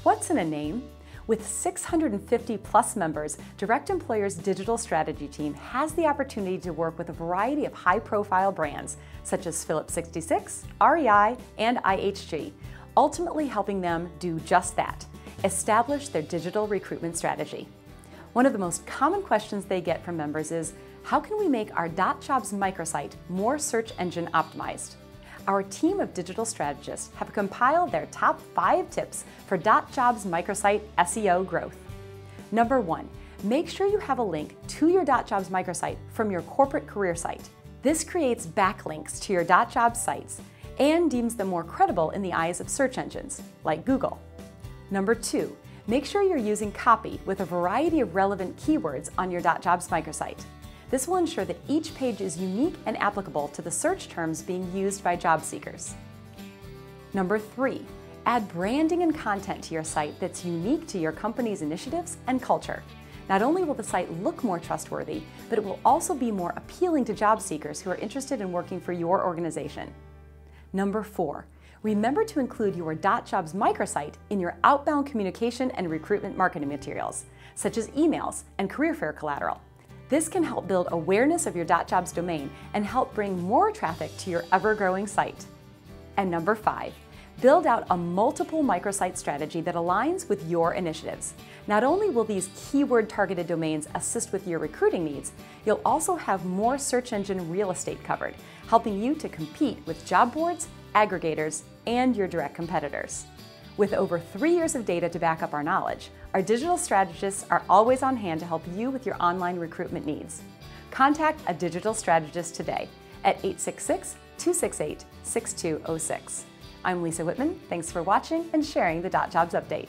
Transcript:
What's in a name? With 650 plus members, Direct Employer's digital strategy team has the opportunity to work with a variety of high-profile brands, such as Phillips 66, REI, and IHG, ultimately helping them do just that, establish their digital recruitment strategy. One of the most common questions they get from members is, how can we make our .jobs microsite more search engine optimized? Our team of digital strategists have compiled their top 5 tips for .jobs microsite SEO growth. Number 1, make sure you have a link to your .jobs microsite from your corporate career site. This creates backlinks to your .jobs sites and deems them more credible in the eyes of search engines, like Google. Number 2, make sure you're using copy with a variety of relevant keywords on your .jobs microsite. This will ensure that each page is unique and applicable to the search terms being used by job seekers. Number 3, add branding and content to your site that's unique to your company's initiatives and culture. Not only will the site look more trustworthy, but it will also be more appealing to job seekers who are interested in working for your organization. Number 4, remember to include your .jobs microsite in your outbound communication and recruitment marketing materials, such as emails and career fair collateral. This can help build awareness of your .jobs domain and help bring more traffic to your ever-growing site. And number 5, build out a multiple microsite strategy that aligns with your initiatives. Not only will these keyword-targeted domains assist with your recruiting needs, you'll also have more search engine real estate covered, helping you to compete with job boards, aggregators, and your direct competitors. With over 3 years of data to back up our knowledge, our digital strategists are always on hand to help you with your online recruitment needs. Contact a digital strategist today at 866-268-6206. I'm Lisa Whitman. Thanks for watching and sharing the .jobs update.